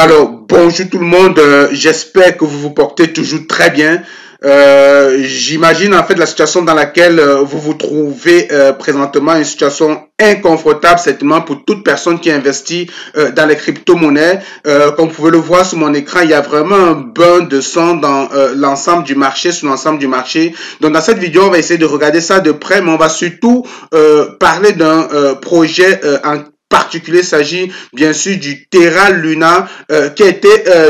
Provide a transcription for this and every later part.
Alors, bonjour tout le monde, j'espère que vous vous portez toujours très bien. J'imagine en fait la situation dans laquelle vous vous trouvez présentement, une situation inconfortable certainement pour toute personne qui investit dans les crypto-monnaies. Comme vous pouvez le voir sur mon écran, il y a vraiment un bain de sang dans l'ensemble du marché, sur l'ensemble du marché. Donc dans cette vidéo, on va essayer de regarder ça de près, mais on va surtout parler d'un projet en particulier. Il s'agit bien sûr du Terra Luna qui a été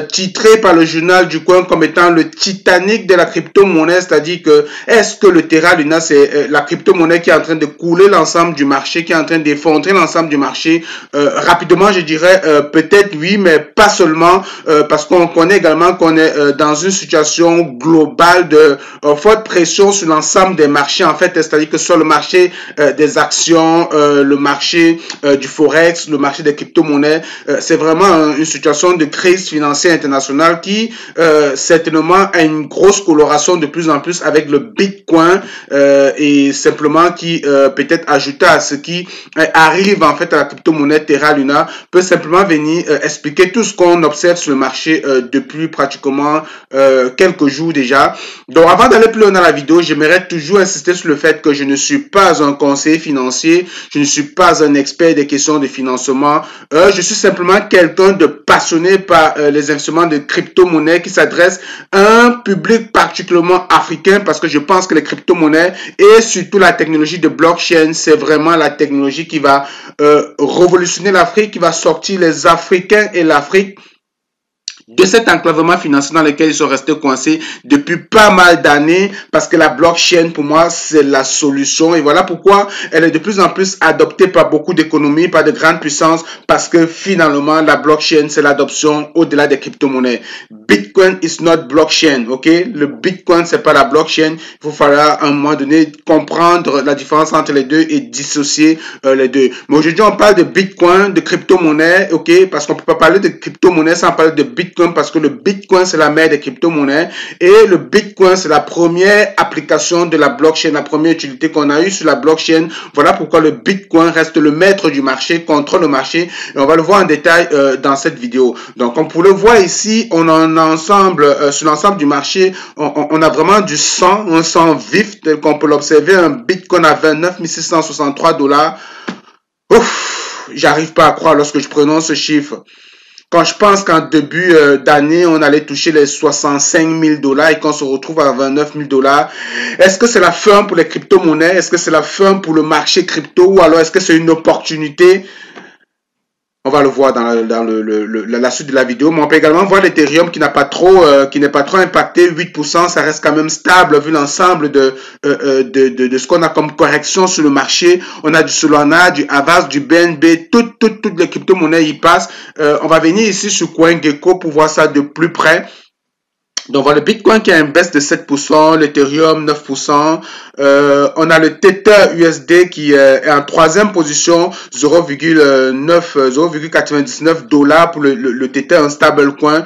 titré par le journal du coin comme étant le Titanic de la crypto-monnaie, c'est-à-dire que est-ce que le Terra Luna c'est la crypto-monnaie qui est en train de couler l'ensemble du marché, qui est en train d'effondrer l'ensemble du marché? Rapidement je dirais peut-être oui, mais pas seulement, parce qu'on connaît également qu'on est dans une situation globale de forte pression sur l'ensemble des marchés en fait, c'est-à-dire que sur le marché des actions, le marché du forex, le marché des crypto-monnaies, c'est vraiment une situation de crise financière internationale qui certainement a une grosse coloration de plus en plus avec le Bitcoin et simplement qui peut-être ajouté à ce qui arrive en fait à la crypto-monnaie Terra Luna peut simplement venir expliquer tout ce qu'on observe sur le marché depuis pratiquement quelques jours déjà. Donc avant d'aller plus loin dans la vidéo, j'aimerais toujours insister sur le fait que je ne suis pas un conseiller financier, je ne suis pas un expert des questions de financement. Je suis simplement quelqu'un de passionné par les investissements de crypto-monnaies qui s'adresse à un public particulièrement africain parce que je pense que les crypto-monnaies et surtout la technologie de blockchain, c'est vraiment la technologie qui va révolutionner l'Afrique, qui va sortir les Africains et l'Afrique de cet enclavement financier dans lequel ils sont restés coincés depuis pas mal d'années, parce que la blockchain pour moi c'est la solution, et voilà pourquoi elle est de plus en plus adoptée par beaucoup d'économies, par de grandes puissances, parce que finalement la blockchain c'est l'adoption au-delà des crypto-monnaies. Bitcoin is not blockchain, ok? Le Bitcoin c'est pas la blockchain. Il faut falloir à un moment donné comprendre la différence entre les deux et dissocier les deux. Mais aujourd'hui on parle de Bitcoin, de crypto-monnaie, ok? Parce qu'on peut pas parler de crypto-monnaie sans parler de Bitcoin, parce que le Bitcoin c'est la mère des crypto-monnaies et le Bitcoin c'est la première application de la blockchain, la première utilité qu'on a eue sur la blockchain. Voilà pourquoi le Bitcoin reste le maître du marché, contrôle le marché, et on va le voir en détail dans cette vidéo. Donc comme vous le voyez ici, on a un ensemble, sur l'ensemble du marché, on a vraiment du sang, un sang vif tel qu'on peut l'observer. Un Bitcoin à 29 663 $. Ouf, j'arrive pas à croire lorsque je prononce ce chiffre. Quand je pense qu'en début d'année, on allait toucher les 65 000 $ et qu'on se retrouve à 29 000 $, est-ce que c'est la fin pour les crypto-monnaies? Est-ce que c'est la fin pour le marché crypto? Ou alors est-ce que c'est une opportunité? On va le voir dans la suite de la vidéo, mais on peut également voir l'Ethereum qui n'est pas trop impacté, 8%, ça reste quand même stable vu l'ensemble de ce qu'on a comme correction sur le marché. On a du Solana, du Avax, du BNB, toutes les crypto-monnaies y passent. On va venir ici sur CoinGecko pour voir ça de plus près. Donc, voilà le Bitcoin qui a une baisse de 7%, l'Ethereum 9%, on a le Tether USD qui est en troisième position, 0,99 $ pour le Tether, un stablecoin,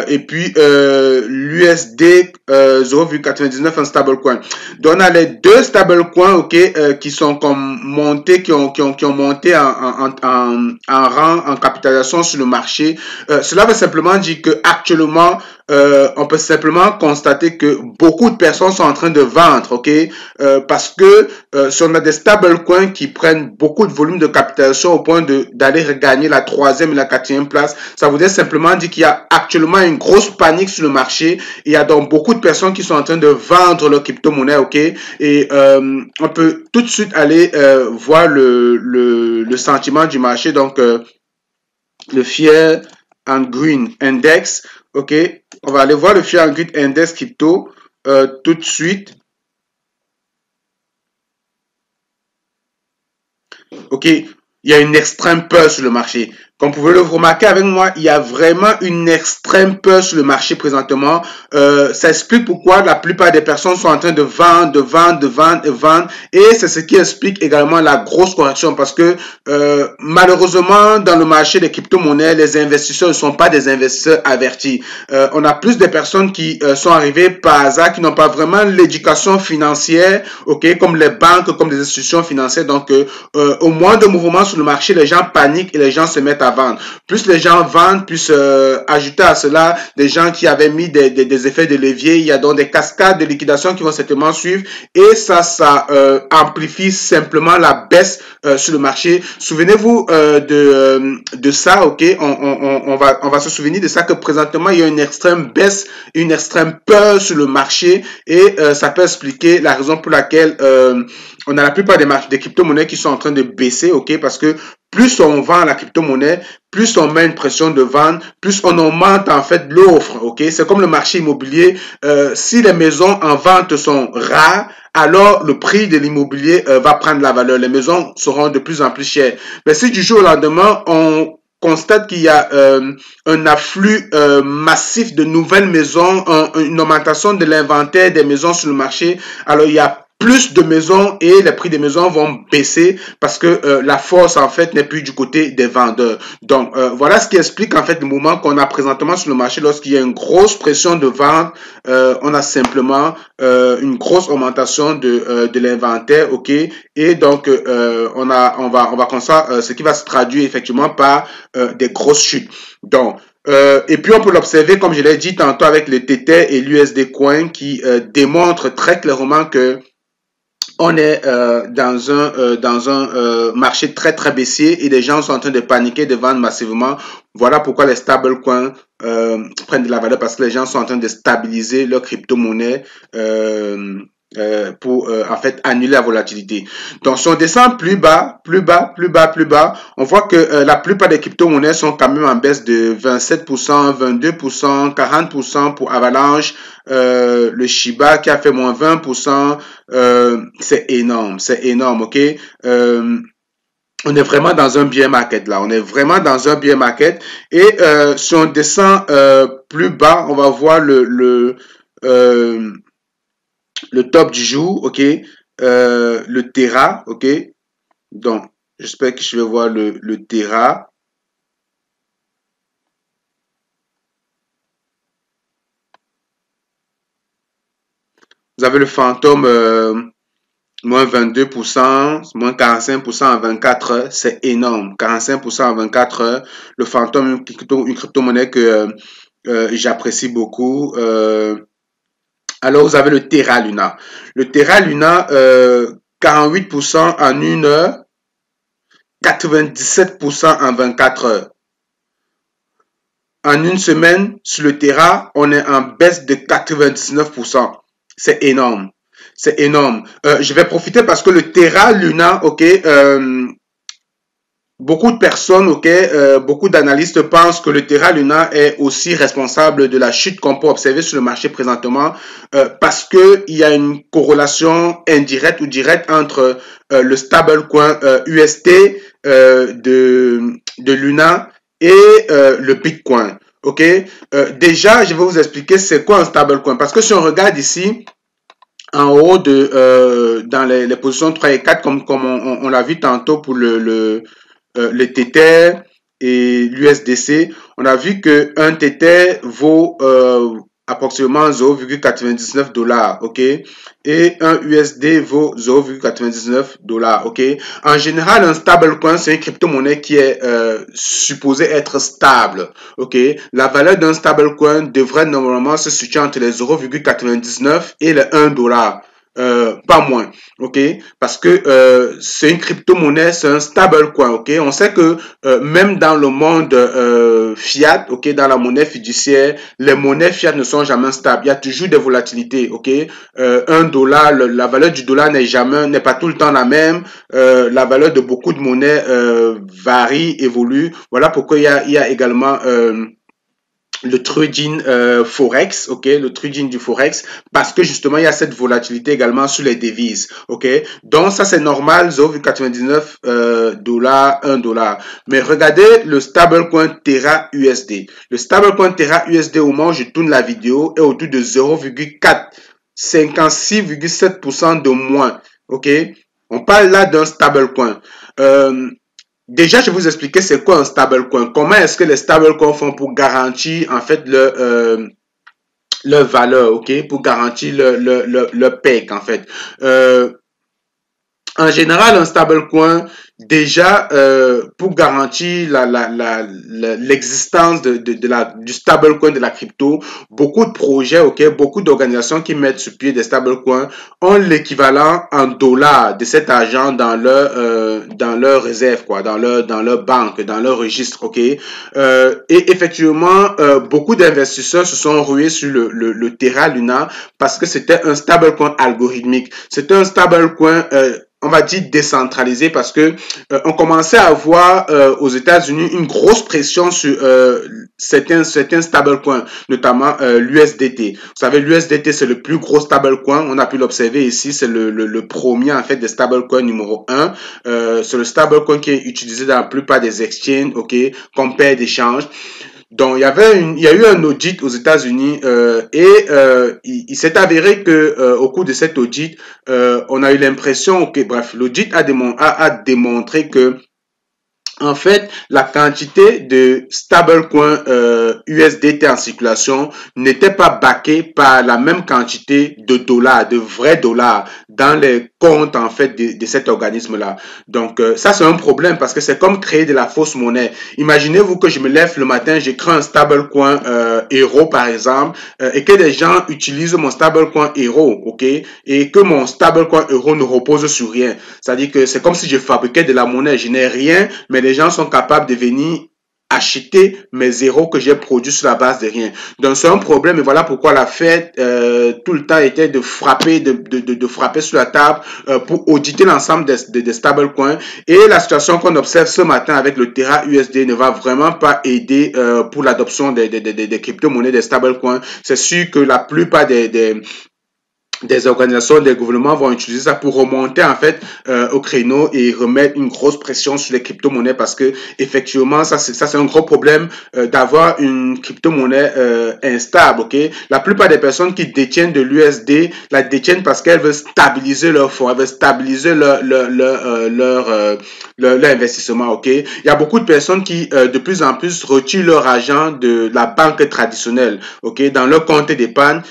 et puis l'USD 0,99 un stablecoin. Donc, on a les deux stablecoins, ok, qui sont comme montés, qui ont monté en rang, en capitalisation sur le marché. Cela veut simplement dire que actuellement on peut simplement constater que beaucoup de personnes sont en train de vendre, ok, parce que si on a des stablecoins qui prennent beaucoup de volume de capitalisation au point d'aller regagner la 3e et la 4e place, ça voudrait simplement dire qu'il y a actuellement une grosse panique sur le marché. Il y a donc beaucoup de personnes qui sont en train de vendre leurs crypto-monnaies, ok, et on peut tout de suite aller voir le sentiment du marché. Donc le Fear and Greed Index, ok, on va aller voir le Fear and Greed Index crypto tout de suite. Ok, il y a une extrême peur sur le marché. Comme vous pouvez le remarquer avec moi, il y a vraiment une extrême peur sur le marché présentement. Ça explique pourquoi la plupart des personnes sont en train de vendre, et c'est ce qui explique également la grosse correction, parce que malheureusement dans le marché des crypto-monnaies, les investisseurs ne sont pas des investisseurs avertis. On a plus de personnes qui sont arrivées par hasard, qui n'ont pas vraiment l'éducation financière, ok, comme les banques, comme les institutions financières. Donc au moins de mouvements sur le marché, les gens paniquent et les gens se mettent à à vendre. Plus les gens vendent, plus ajouter à cela des gens qui avaient mis des effets de levier. Il y a donc des cascades de liquidation qui vont certainement suivre et ça amplifie simplement la baisse sur le marché. Souvenez-vous de ça, ok? On va se souvenir de ça que présentement il y a une extrême baisse, une extrême peur sur le marché et ça peut expliquer la raison pour laquelle on a la plupart des crypto-monnaies qui sont en train de baisser, ok? Parce que plus on vend la crypto-monnaie, plus on met une pression de vente, plus on augmente en fait l'offre, ok? C'est comme le marché immobilier. Si les maisons en vente sont rares, alors le prix de l'immobilier va prendre la valeur. Les maisons seront de plus en plus chères. Mais si du jour au lendemain, on constate qu'il y a un afflux massif de nouvelles maisons, une augmentation de l'inventaire des maisons sur le marché, alors il y a plus de maisons et les prix des maisons vont baisser parce que la force en fait n'est plus du côté des vendeurs. Donc voilà ce qui explique en fait le mouvement qu'on a présentement sur le marché. Lorsqu'il y a une grosse pression de vente, on a simplement une grosse augmentation de l'inventaire, ok, et donc on va constater ce qui va se traduire effectivement par des grosses chutes. Donc et puis on peut l'observer, comme je l'ai dit tantôt, avec le Tether et l'USD Coin qui démontrent très clairement que on est dans un marché très très baissier et les gens sont en train de paniquer, de vendre massivement. Voilà pourquoi les stablecoins prennent de la valeur, parce que les gens sont en train de stabiliser leur crypto-monnaie pour en fait annuler la volatilité. Donc si on descend plus bas, on voit que la plupart des crypto-monnaies sont quand même en baisse de 27%, 22%, 40% pour Avalanche, le Shiba qui a fait moins 20%, c'est énorme, ok? On est vraiment dans un bear market là, on est vraiment dans un bear market et si on descend plus bas, on va voir le top du jour, ok, le Terra, ok, donc j'espère que je vais voir le Terra. Vous avez le fantôme moins 22%, moins 45% en 24 heures, c'est énorme, 45% en 24 heures, le fantôme, une crypto-monnaie que j'apprécie beaucoup. Alors, vous avez le Terra Luna. Le Terra Luna, 48% en 1 heure, 97% en 24 heures. En une semaine, sur le Terra, on est en baisse de 99%. C'est énorme. C'est énorme. Je vais profiter parce que le Terra Luna, ok, beaucoup de personnes, ok, beaucoup d'analystes pensent que le Terra Luna est aussi responsable de la chute qu'on peut observer sur le marché présentement parce que il y a une corrélation indirecte ou directe entre le stablecoin UST de Luna et le Bitcoin. Ok, déjà je vais vous expliquer c'est quoi un stablecoin parce que si on regarde ici en haut dans les positions 3 et 4 comme on l'a vu tantôt pour le Tether et l'USDC, on a vu que un Tether vaut approximativement 0,99 $, ok, et un USD vaut 0,99 $, ok. En général, un stablecoin, c'est une crypto-monnaie qui est supposée être stable, ok. La valeur d'un stablecoin devrait normalement se situer entre les 0,99 et les 1 $. Pas moins, ok, parce que c'est une crypto-monnaie, c'est un stablecoin, ok. On sait que même dans le monde fiat, ok, dans la monnaie fiduciaire, les monnaies fiat ne sont jamais stables. Il y a toujours des volatilités, ok. $, la valeur du dollar n'est pas tout le temps la même. La valeur de beaucoup de monnaies varie, évolue. Voilà pourquoi il y a également le trading forex, ok, le trading du forex, parce que justement il y a cette volatilité également sur les devises, ok. Donc ça c'est normal, 0,99 $, 1 $. Mais regardez le stablecoin Terra USD. Le stablecoin Terra USD au moment où je tourne la vidéo est autour de 0,4, 56,7% de moins, ok. On parle là d'un stablecoin. Déjà, je vais vous expliquer c'est quoi un stablecoin. Comment est-ce que les stablecoins font pour garantir en fait leur valeur, ok, pour garantir le PEG en fait. En général, un stablecoin, déjà, pour garantir l'existence du stablecoin de la crypto, beaucoup de projets, ok, beaucoup d'organisations qui mettent sur pied des stablecoins ont l'équivalent en dollars de cet argent dans leur réserve, quoi, dans leur banque, dans leur registre, ok. Et effectivement, beaucoup d'investisseurs se sont rués sur le Terra Luna parce que c'était un stablecoin algorithmique. C'était un stablecoin on va dire décentralisé parce que on commençait à avoir aux États-Unis une grosse pression sur certains stablecoins, notamment l'USDT. Vous savez, l'USDT c'est le plus gros stablecoin. On a pu l'observer ici, c'est le premier en fait des stablecoins numéro 1. C'est le stablecoin qui est utilisé dans la plupart des exchanges, ok, comme paire d'échange. Donc il y a eu un audit aux États-Unis il s'est avéré que au cours de cet audit, on a eu l'impression que bref, l'audit a démontré que en fait, la quantité de stablecoin USDT en circulation n'était pas backée par la même quantité de dollars, de vrais dollars dans les comptes en fait de cet organisme-là. Donc ça c'est un problème parce que c'est comme créer de la fausse monnaie. Imaginez-vous que je me lève le matin, j'ai créé un stablecoin euro par exemple et que des gens utilisent mon stablecoin euro, ok, et que mon stablecoin euro ne repose sur rien. C'est-à-dire que c'est comme si je fabriquais de la monnaie, je n'ai rien, mais les gens sont capables de venir acheter mes zéros que j'ai produits sur la base de rien. Donc c'est un problème et voilà pourquoi la Fed tout le temps était de frapper frapper sur la table pour auditer l'ensemble des stablecoins et la situation qu'on observe ce matin avec le Terra USD ne va vraiment pas aider pour l'adoption des crypto-monnaies, des stablecoins. C'est sûr que la plupart des organisations, des gouvernements vont utiliser ça pour remonter en fait au créneau et remettre une grosse pression sur les crypto-monnaies parce que effectivement ça c'est un gros problème d'avoir une crypto-monnaie instable, ok. La plupart des personnes qui détiennent de l'USD la détiennent parce qu'elles veulent stabiliser leur fonds, elles veulent stabiliser leur investissement, ok. Il y a beaucoup de personnes qui de plus en plus retirent leur argent de la banque traditionnelle, ok, dans leur compte d'épargne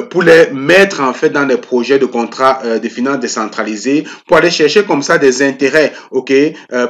pour les mettre en fait dans des projets de contrats de finances décentralisés pour aller chercher comme ça des intérêts, ok,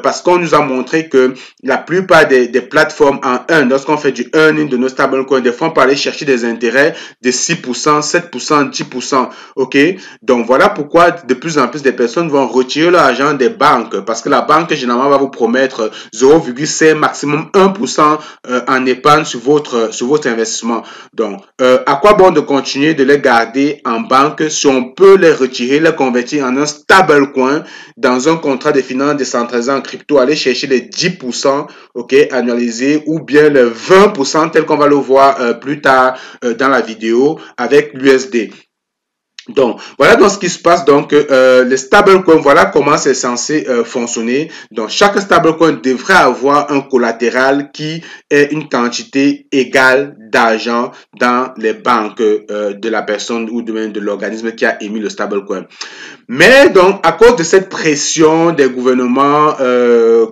parce qu'on nous a montré que la plupart des plateformes en lorsqu'on fait du earning de nos stablecoins, des fois on peut aller chercher des intérêts de 6%, 7%, 10%, ok. Donc voilà pourquoi de plus en plus de personnes vont retirer leur argent des banques parce que la banque généralement va vous promettre 0,5 maximum 1% en épargne sur votre investissement. Donc à quoi bon de continuer de les garder en banque si on peut les retirer, les convertir en un stablecoin dans un contrat de finances décentralisé en crypto, aller chercher les 10%, ok, annualisés ou bien les 20% tel qu'on va le voir plus tard dans la vidéo avec l'USD. Donc, voilà donc ce qui se passe. Donc, les stablecoins, voilà comment c'est censé fonctionner. Donc, chaque stablecoin devrait avoir un collatéral qui est une quantité égale d'argent dans les banques de la personne ou de l'organisme qui a émis le stablecoin. Mais donc, à cause de cette pression des gouvernements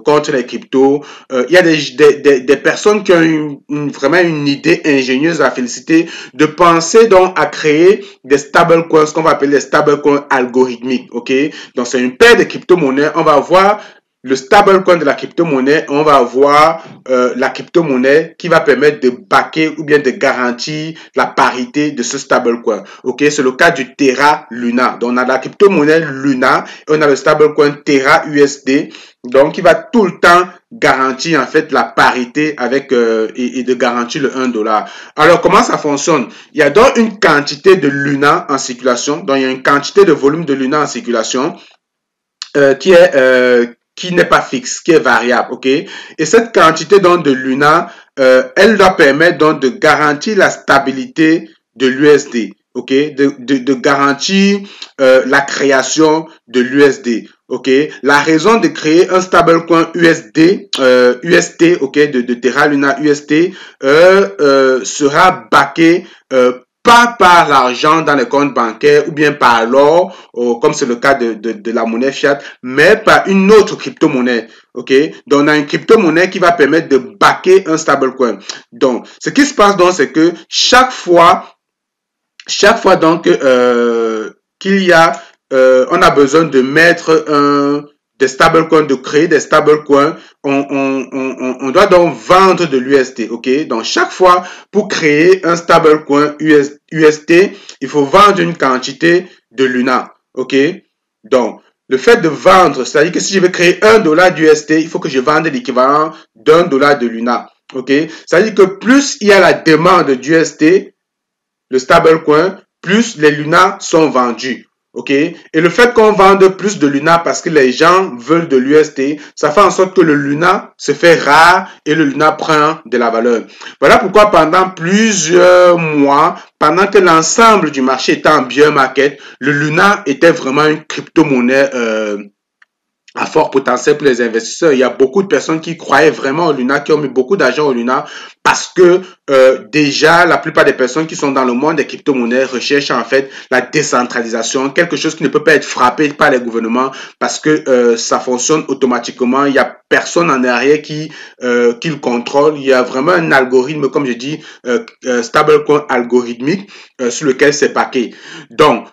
contre les cryptos, il y a des personnes qui ont vraiment une idée ingénieuse à féliciter de penser donc à créer des stablecoins, ce qu'on va appeler des stablecoins algorithmiques, ok? Donc, c'est une paire de crypto-monnaies. On va voir le stablecoin de la crypto-monnaie, on va avoir la crypto-monnaie qui va permettre de backer ou bien de garantir la parité de ce stablecoin. Ok, c'est le cas du Terra Luna. Donc, on a la crypto-monnaie Luna et on a le stablecoin Terra USD. Donc, qui va tout le temps garantir en fait la parité avec et de garantir le 1 dollar. Alors, comment ça fonctionne? Il y a donc une quantité de Luna en circulation. Donc, il y a une quantité de volume de Luna en circulation qui n'est pas fixe, qui est variable, ok? Et cette quantité donc de Luna, elle doit permettre donc de garantir la stabilité de l'USD, ok? De garantir la création de l'USD, ok? La raison de créer un stablecoin UST, ok, de Terra Luna UST, sera backé pas par l'argent dans les comptes bancaires ou bien par l'or, comme c'est le cas de la monnaie fiat, mais par une autre crypto-monnaie. Ok, donc on a une crypto-monnaie qui va permettre de backer un stablecoin. Donc, ce qui se passe donc, c'est que chaque fois donc qu'il y a on a besoin de mettre des stablecoins, de créer des stablecoins. On doit donc vendre de l'UST, ok? Donc, chaque fois, pour créer un stablecoin UST, il faut vendre une quantité de Luna, ok? Donc, le fait de vendre, c'est-à-dire que si je veux créer $1 d'UST, il faut que je vende l'équivalent $1 de Luna, ok? C'est-à-dire que plus il y a la demande d'UST, le stablecoin, plus les Luna sont vendus. OK? Et le fait qu'on vende plus de Luna parce que les gens veulent de l'UST, ça fait en sorte que le Luna se fait rare et le Luna prend de la valeur. Voilà pourquoi pendant plusieurs mois, pendant que l'ensemble du marché était en bear market, le Luna était vraiment une crypto-monnaie à fort potentiel pour les investisseurs. Il y a beaucoup de personnes qui croyaient vraiment au Luna, qui ont mis beaucoup d'argent au Luna parce que déjà, la plupart des personnes qui sont dans le monde des crypto-monnaies recherchent en fait la décentralisation, quelque chose qui ne peut pas être frappé par les gouvernements parce que ça fonctionne automatiquement. Il n'y a personne en arrière qui le contrôle. Il y a vraiment un algorithme, comme je dis, stablecoin algorithmique sur lequel c'est paqué. Donc,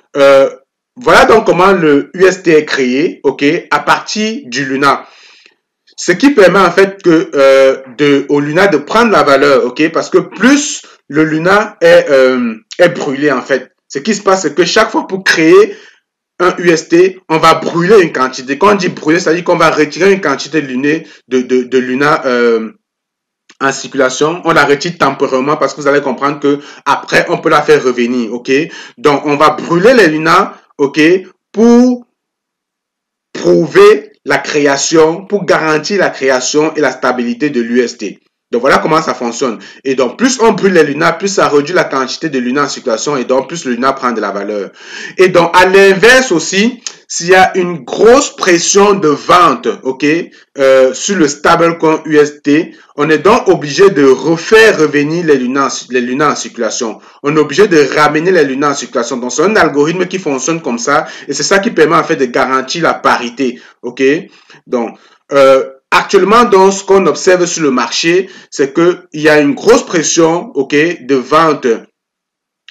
voilà donc comment le UST est créé, ok, à partir du Luna. Ce qui permet en fait que au Luna de prendre la valeur, ok, parce que plus le Luna est brûlé en fait. Ce qui se passe, c'est que chaque fois pour créer un UST, on va brûler une quantité. Quand on dit brûler, ça veut dire qu'on va retirer une quantité de Luna en circulation, on la retire temporairement parce que vous allez comprendre que après on peut la faire revenir, ok? Donc on va brûler les Luna, ok, pour prouver la création, pour garantir la création et la stabilité de l'UST. Donc voilà comment ça fonctionne. Et donc plus on brûle les Luna, plus ça réduit la quantité de Luna en circulation et donc plus le Luna prend de la valeur. Et donc à l'inverse aussi, s'il y a une grosse pression de vente, ok, sur le stablecoin UST, on est donc obligé de refaire revenir les Luna en circulation. On est obligé de ramener les Luna en circulation. Donc c'est un algorithme qui fonctionne comme ça et c'est ça qui permet en fait de garantir la parité, ok. Donc actuellement, donc, ce qu'on observe sur le marché, c'est qu'il y a une grosse pression, ok, de vente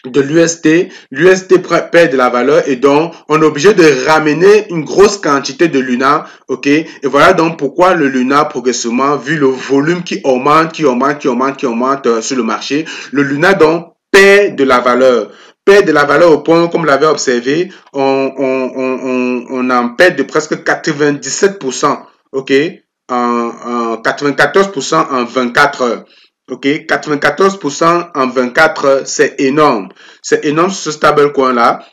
de l'UST. L'UST perd de la valeur et donc, on est obligé de ramener une grosse quantité de Luna, ok. Et voilà donc pourquoi le Luna, progressivement, vu le volume qui augmente sur le marché, le Luna donc perd de la valeur. Perd de la valeur au point, comme vous l'avez observé, on en perd de presque 97%, ok, en 94% en 24 heures. Ok, 94% en 24 heures, c'est énorme. C'est énorme ce stablecoin-là.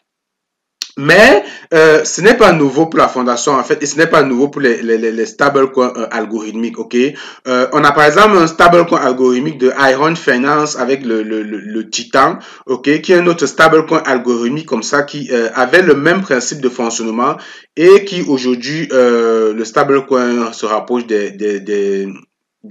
Mais ce n'est pas nouveau pour la fondation en fait et ce n'est pas nouveau pour les stablecoins algorithmiques, ok. On a par exemple un stablecoin algorithmique de Iron Finance avec le Titan, ok, qui est un autre stablecoin algorithmique comme ça qui avait le même principe de fonctionnement et qui aujourd'hui le stablecoin se rapproche des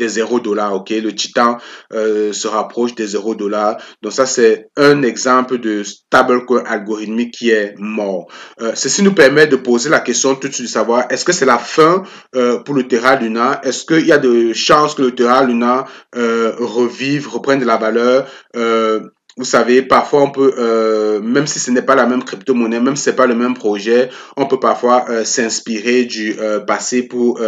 $0, ok. Le Titan se rapproche des $0. Donc ça, c'est un exemple de stablecoin algorithmique qui est mort. Ceci nous permet de poser la question tout de suite de savoir, est-ce que c'est la fin pour le Terra Luna? Est-ce qu'il y a de chances que le Terra Luna revive, reprenne de la valeur? Vous savez, parfois on peut, même si ce n'est pas la même crypto-monnaie, même si ce n'est pas le même projet, on peut parfois s'inspirer du passé pour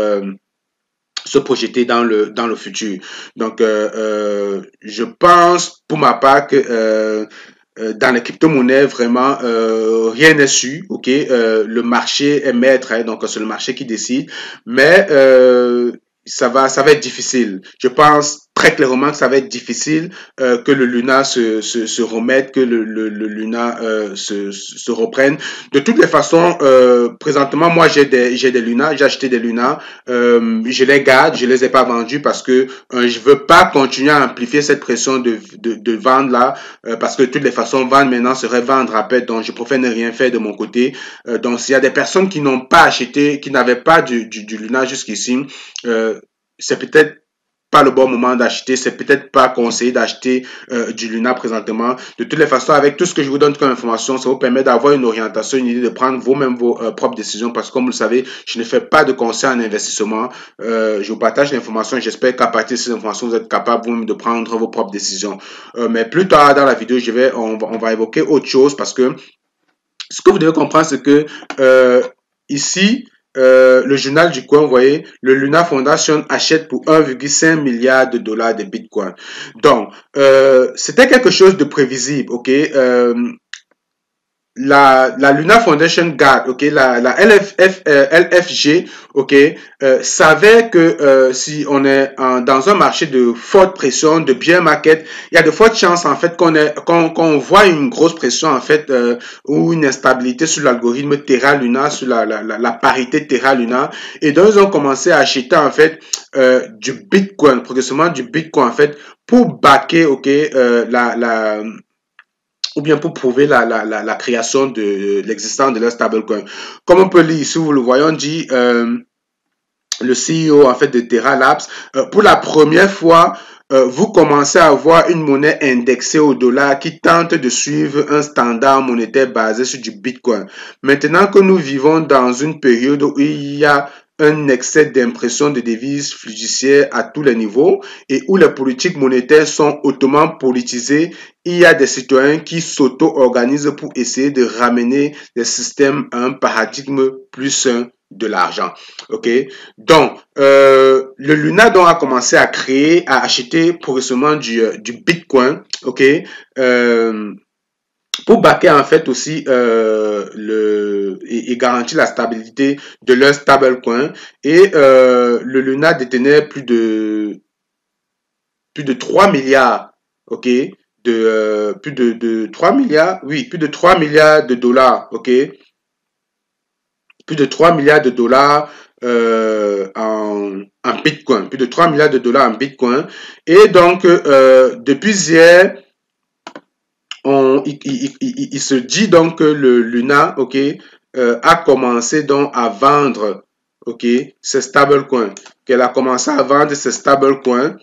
se projeter dans le futur. Donc, je pense pour ma part que dans les crypto-monnaies, vraiment, rien n'est sûr, ok? Le marché est maître, hein, donc c'est le marché qui décide, mais ça va être difficile. Je pense très clairement que ça va être difficile que le Luna se remette, que le Luna se reprenne. De toutes les façons, présentement, moi j'ai des Luna, j'ai acheté des Luna, je les garde, je les ai pas vendus parce que je veux pas continuer à amplifier cette pression de vendre là, parce que de toutes les façons, vendre maintenant serait vendre à perte, donc je préfère ne rien faire de mon côté. Donc s'il y a des personnes qui n'ont pas acheté, qui n'avaient pas du Luna jusqu'ici, c'est peut-être pas le bon moment d'acheter, c'est peut-être pas conseillé d'acheter du Luna présentement. De toutes les façons, avec tout ce que je vous donne comme information, ça vous permet d'avoir une orientation, une idée de prendre vous-même vos propres décisions parce que comme vous le savez, je ne fais pas de conseils en investissement. Je vous partage l'information et j'espère qu'à partir de ces informations, vous êtes capable vous-même de prendre vos propres décisions. Mais plus tard dans la vidéo, on va évoquer autre chose parce que ce que vous devez comprendre, c'est que ici, le journal du coin, vous voyez, le Luna Foundation achète pour 1,5 milliard de dollars de Bitcoin. Donc, c'était quelque chose de prévisible, ok? La Luna Foundation Guard, ok, la LFG, ok, savait que si on est dans un marché de forte pression, de bear market, il y a de fortes chances en fait qu'on voit une grosse pression en fait ou une instabilité sur l'algorithme Terra Luna, sur la parité Terra Luna, et donc ils ont commencé à acheter en fait du Bitcoin, progressivement du Bitcoin en fait pour backer, ok, ou bien pour prouver la création de l'existence de leur stablecoin. Comme on peut lire ici, vous le voyez, on dit le CEO en fait de Terra Labs, pour la première fois, vous commencez à avoir une monnaie indexée au dollar qui tente de suivre un standard monétaire basé sur du Bitcoin. Maintenant que nous vivons dans une période où il y a un excès d'impression de devises fiduciaires à tous les niveaux et où les politiques monétaires sont hautement politisées, il y a des citoyens qui s'auto-organisent pour essayer de ramener les systèmes à un paradigme plus sain de l'argent. Ok, donc le Luna donc a commencé à créer, à acheter progressivement du Bitcoin. Ok, pour backer en fait aussi et garantir la stabilité de leur stablecoin. Et le Luna détenait plus de 3 milliards, ok, plus de 3 milliards, oui, plus de 3 milliards de dollars, ok, plus de 3 milliards de dollars en Bitcoin, plus de 3 milliards de dollars en Bitcoin. Et donc, depuis hier, il se dit donc que le Luna, ok, a commencé donc à vendre, ok, ses stablecoins, qu'elle a commencé à vendre ses stablecoins,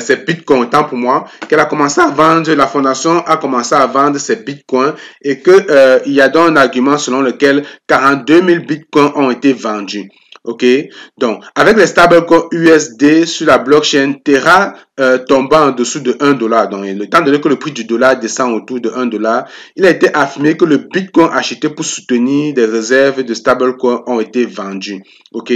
ses bitcoins, autant pour moi, qu'elle a commencé à vendre, la fondation a commencé à vendre ses bitcoins et que il y a donc un argument selon lequel 42 000 bitcoins ont été vendus. Ok, donc avec les stablecoins USD sur la blockchain Terra tombant en dessous de 1 dollar, donc étant donné que le prix du dollar descend autour de 1 dollar, il a été affirmé que le bitcoin acheté pour soutenir des réserves de stablecoins ont été vendus. Ok,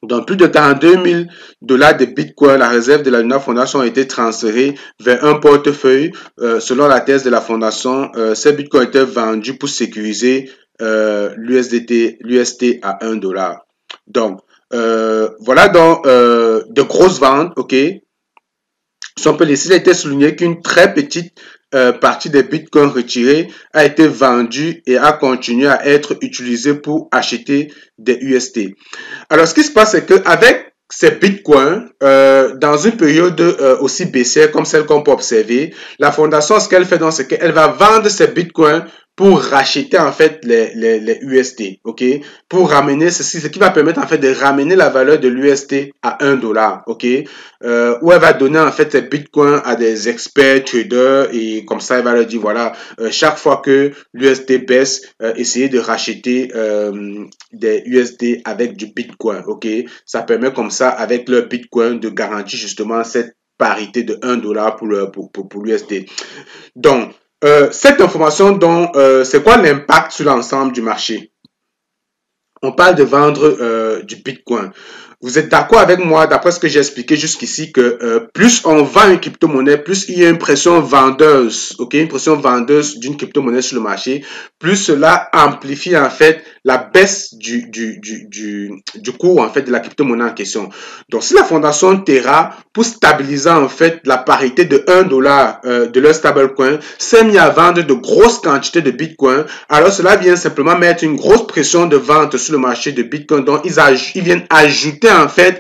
donc, plus de 42 000 dollars de Bitcoin, la réserve de la Luna Foundation a été transférée vers un portefeuille. Selon la thèse de la Fondation, ces Bitcoins étaient vendus pour sécuriser l'UST à 1 dollar. Donc, voilà donc de grosses ventes, ok. Si on peut laisser, il a été souligné qu'une très petite partie des bitcoins retirés a été vendue et a continué à être utilisée pour acheter des UST. Alors, ce qui se passe, c'est qu'avec ces bitcoins, dans une période aussi baissière comme celle qu'on peut observer, la fondation, ce qu'elle fait donc, c'est qu'elle va vendre ces bitcoins pour racheter en fait les UST, ok, pour ramener ceci, ce qui va permettre en fait de ramener la valeur de l'UST à 1 dollar, ok, où elle va donner en fait ces bitcoins à des experts traders et comme ça elle va leur dire voilà, chaque fois que l'UST baisse, essayez de racheter des USD avec du bitcoin, ok, ça permet comme ça avec leur bitcoin de garantir justement cette parité de 1 dollar pour l'USD. Donc, cette information, donc, c'est quoi l'impact sur l'ensemble du marché? On parle de vendre du Bitcoin. Vous êtes d'accord avec moi, d'après ce que j'ai expliqué jusqu'ici, que plus on vend une crypto-monnaie, plus il y a une pression vendeuse, ok, une pression vendeuse d'une crypto-monnaie sur le marché, plus cela amplifie en fait la baisse du cours en fait de la crypto-monnaie en question. Donc, si la fondation Terra, pour stabiliser en fait la parité de 1 dollar de leur stablecoin, s'est mis à vendre de grosses quantités de Bitcoin, alors cela vient simplement mettre une grosse pression de vente sur le marché de Bitcoin. Donc, ils viennent ajouter en fait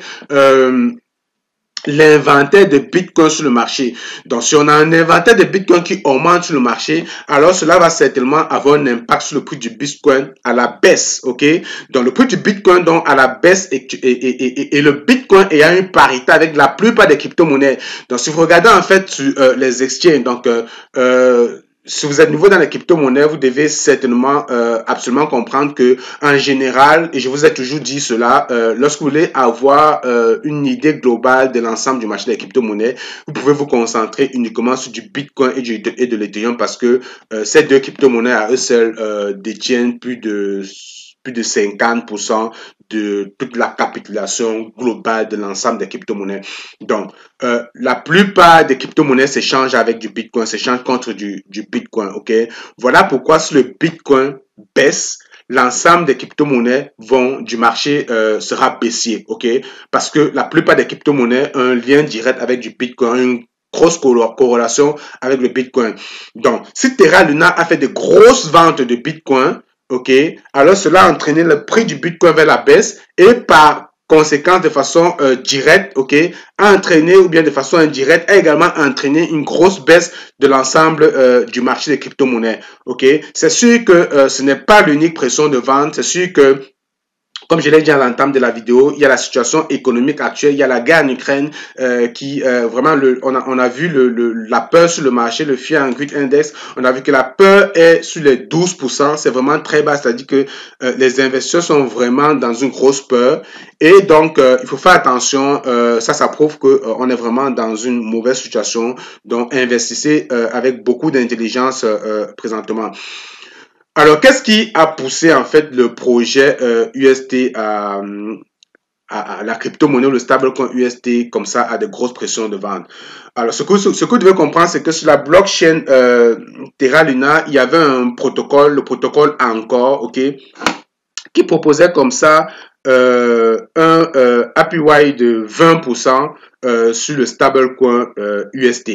l'inventaire de Bitcoin sur le marché. Donc, si on a un inventaire de Bitcoin qui augmente sur le marché, alors cela va certainement avoir un impact sur le prix du Bitcoin à la baisse, ok? Donc, le prix du Bitcoin donc à la baisse et le Bitcoin ayant une parité avec la plupart des crypto-monnaies. Donc, si vous regardez en fait sur les exchanges, donc si vous êtes nouveau dans les crypto-monnaies, vous devez certainement absolument comprendre que en général, et je vous ai toujours dit cela, lorsque vous voulez avoir une idée globale de l'ensemble du marché des crypto-monnaies, vous pouvez vous concentrer uniquement sur du Bitcoin et de l'Ethereum parce que ces deux crypto-monnaies à eux seuls détiennent plus de 50% de toute la capitulation globale de l'ensemble des crypto-monnaies. Donc, la plupart des crypto-monnaies s'échangent avec du Bitcoin, s'échangent contre du Bitcoin, ok? Voilà pourquoi si le Bitcoin baisse, l'ensemble des crypto-monnaies du marché sera baissier, ok? Parce que la plupart des crypto-monnaies ont un lien direct avec du Bitcoin, une grosse corrélation avec le Bitcoin. Donc, si Terra Luna a fait de grosses ventes de Bitcoin, ok, alors cela a entraîné le prix du Bitcoin vers la baisse et par conséquent de façon directe, ok, a entraîné ou bien de façon indirecte a également entraîné une grosse baisse de l'ensemble du marché des crypto-monnaies, ok. C'est sûr que ce n'est pas l'unique pression de vente, c'est sûr que comme je l'ai dit à l'entame de la vidéo, il y a la situation économique actuelle, il y a la guerre en Ukraine qui vraiment on a vu la peur sur le marché, le Fear and Greed Index, on a vu que la peur est sur les 12%, c'est vraiment très bas, c'est-à-dire que les investisseurs sont vraiment dans une grosse peur et donc il faut faire attention, ça prouve que on est vraiment dans une mauvaise situation, donc investissez avec beaucoup d'intelligence présentement. Alors, qu'est-ce qui a poussé en fait le projet UST à la crypto-monnaie ou le stablecoin UST comme ça à de grosses pressions de vente? Alors, ce que vous devez comprendre, c'est que sur la blockchain Terra Luna, il y avait un protocole, le protocole Encore, ok, qui proposait comme ça un APY de 20% sur le stablecoin UST.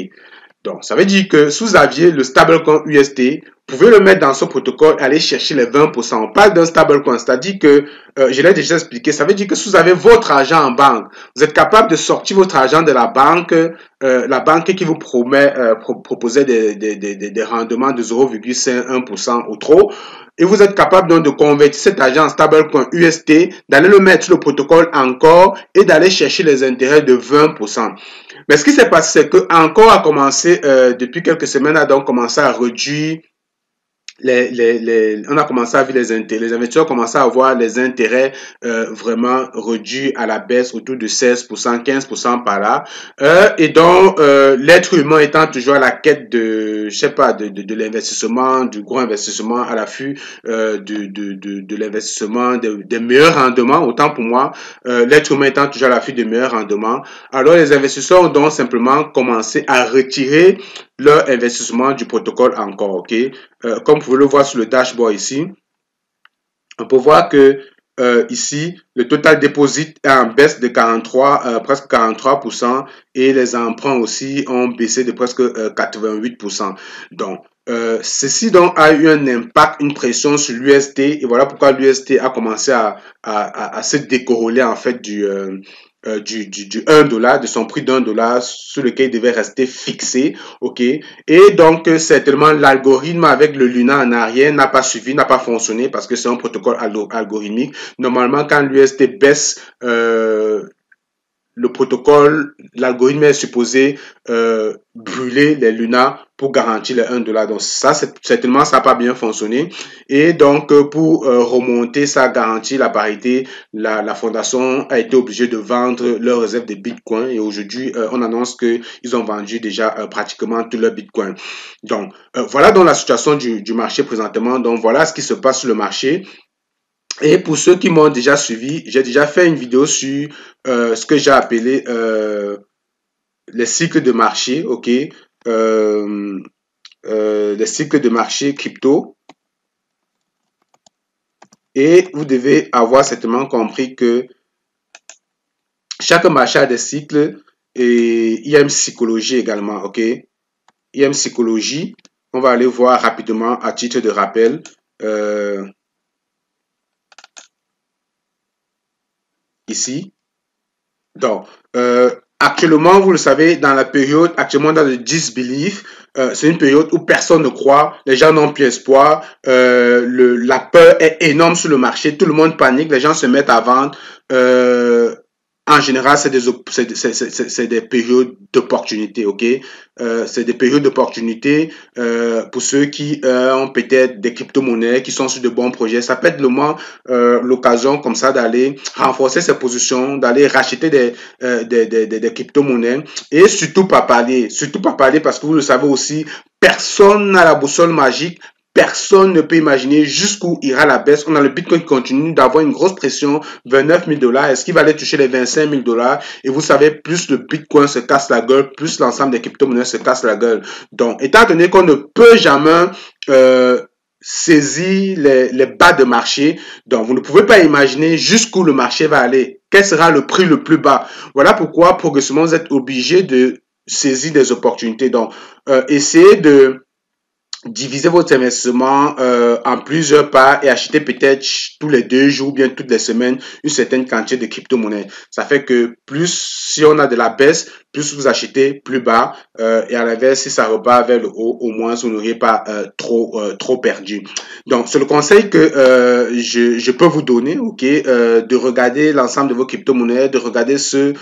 Donc, ça veut dire que si vous aviez le stablecoin UST, vous pouvez le mettre dans ce protocole et aller chercher les 20%. On parle d'un stablecoin, c'est-à-dire que, je l'ai déjà expliqué, ça veut dire que si vous avez votre argent en banque, vous êtes capable de sortir votre argent de la banque qui vous promet, proposait des rendements de 0,51% ou trop, et vous êtes capable donc de convertir cet argent en stablecoin UST, d'aller le mettre sur le protocole Encore et d'aller chercher les intérêts de 20%. Mais ce qui s'est passé, c'est que Encore a commencé, depuis quelques semaines, a donc commencé à réduire on a commencé à voir les intérêts, les investisseurs commencent à avoir les intérêts vraiment réduits à la baisse autour de 16%, 15% par là. Et donc, l'être humain étant toujours à la quête de, je sais pas, de l'investissement, du gros investissement à l'affût de l'investissement, des meilleurs rendements, autant pour moi, l'être humain étant toujours à l'affût des meilleurs rendements. Alors, les investisseurs ont donc simplement commencé à retirer leur investissement du protocole Encore, ok? Comme vous pouvez le voir sur le dashboard ici, on peut voir que ici, le total deposit est en baisse de 43, presque 43% et les emprunts aussi ont baissé de presque 88%. Donc, ceci donc a eu un impact, une pression sur l'UST et voilà pourquoi l'UST a commencé à se décorréler en fait du 1$, de son prix d'1$ sur lequel il devait rester fixé, ok. Et donc, certainement, l'algorithme avec le Luna en arrière n'a pas suivi, n'a pas fonctionné parce que c'est un protocole algorithmique. Normalement, quand l'UST baisse, le protocole, l'algorithme est supposé brûler les Luna pour garantir les 1$. Donc ça, certainement, ça n'a pas bien fonctionné. Et donc, pour remonter ça, garantir la parité, la fondation a été obligée de vendre leurs réserves de Bitcoin. Et aujourd'hui, on annonce qu'ils ont vendu déjà pratiquement tout leur Bitcoin. Donc, voilà donc la situation du marché présentement. Donc, voilà ce qui se passe sur le marché. Et pour ceux qui m'ont déjà suivi, j'ai déjà fait une vidéo sur ce que j'ai appelé les cycles de marché, ok, les cycles de marché crypto. Et vous devez avoir certainement compris que chaque marché a des cycles et il y a une psychologie également, ok. Il y a une psychologie. On va aller voir rapidement à titre de rappel. Ici. Donc, actuellement, vous le savez, dans la période, actuellement dans le disbelief, c'est une période où personne ne croit, les gens n'ont plus espoir, la peur est énorme sur le marché, tout le monde panique, les gens se mettent à vendre. En général, c'est des périodes d'opportunité, ok? C'est des périodes d'opportunité pour ceux qui ont peut-être des crypto-monnaies, qui sont sur de bons projets. Ça peut être le moment, l'occasion comme ça d'aller renforcer ses positions, d'aller racheter des crypto-monnaies et surtout pas parler parce que vous le savez aussi, personne n'a la boussole magique. Personne ne peut imaginer jusqu'où ira la baisse. On a le Bitcoin qui continue d'avoir une grosse pression, 29 000 $. Est-ce qu'il va aller toucher les 25 000 $? Et vous savez, plus le Bitcoin se casse la gueule, plus l'ensemble des crypto-monnaies se casse la gueule. Donc, étant donné qu'on ne peut jamais saisir les bas de marché, donc vous ne pouvez pas imaginer jusqu'où le marché va aller. Quel sera le prix le plus bas? Voilà pourquoi progressivement vous êtes obligé de saisir des opportunités. Donc, essayez de diviser votre investissement en plusieurs parts et acheter peut-être tous les 2 jours ou bien toutes les semaines une certaine quantité de crypto-monnaies. Ça fait que plus si on a de la baisse, plus vous achetez plus bas et à l'inverse, si ça repart vers le haut, au moins vous n'aurez pas trop perdu. Donc, c'est le conseil que je peux vous donner, ok, de regarder l'ensemble de vos crypto-monnaies, de regarder sur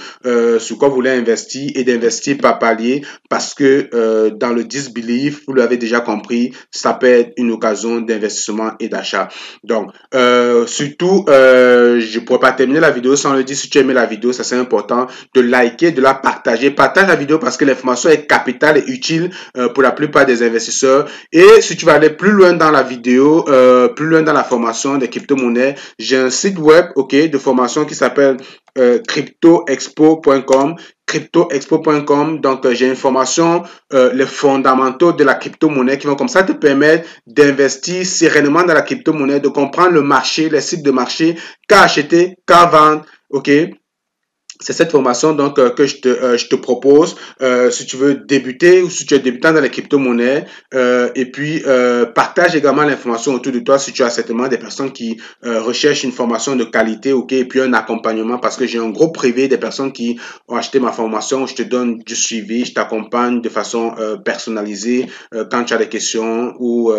quoi vous voulez investir et d'investir par palier parce que dans le disbelief, vous l'avez déjà compris, ça peut être une occasion d'investissement et d'achat. Donc, surtout, je ne pourrais pas terminer la vidéo sans le dire. Si tu as aimé la vidéo, ça c'est important de liker, de la partager. Partage la vidéo parce que l'information est capitale et utile pour la plupart des investisseurs. Et si tu vas aller plus loin dans la vidéo, plus loin dans la formation des crypto-monnaies, j'ai un site web, ok, de formation qui s'appelle cryptoexpo.com. Cryptoexpo.com, donc j'ai une formation, les fondamentaux de la crypto-monnaie qui vont comme ça te permettre d'investir sereinement dans la crypto-monnaie, de comprendre le marché, les cycles de marché, qu'à acheter, qu'à vendre, ok? C'est cette formation donc que je te propose si tu veux débuter ou si tu es débutant dans les crypto-monnaies et puis partage également l'information autour de toi si tu as certainement des personnes qui recherchent une formation de qualité, ok, et puis un accompagnement parce que j'ai un groupe privé des personnes qui ont acheté ma formation, je te donne du suivi, je t'accompagne de façon personnalisée quand tu as des questions ou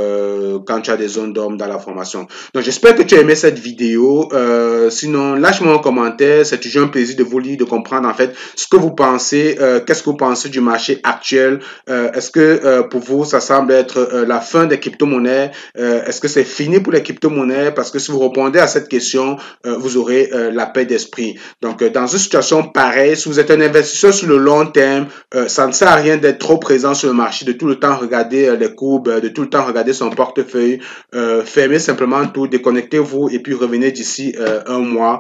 quand tu as des zones d'ombre dans la formation. Donc j'espère que tu as aimé cette vidéo, sinon lâche-moi un commentaire, c'est toujours un plaisir de vous lire, de comprendre en fait ce que vous pensez, qu'est-ce que vous pensez du marché actuel, est-ce que pour vous ça semble être la fin des crypto-monnaies, est-ce que c'est fini pour les crypto-monnaies, parce que si vous répondez à cette question, vous aurez la paix d'esprit. Donc dans une situation pareille, si vous êtes un investisseur sur le long terme, ça ne sert à rien d'être trop présent sur le marché, de tout le temps regarder les courbes, de tout le temps regarder son portefeuille, fermez simplement tout, déconnectez-vous et puis revenez d'ici un mois,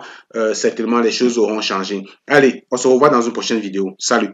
certainement les choses auront changé. Allez, on se revoit dans une prochaine vidéo. Salut!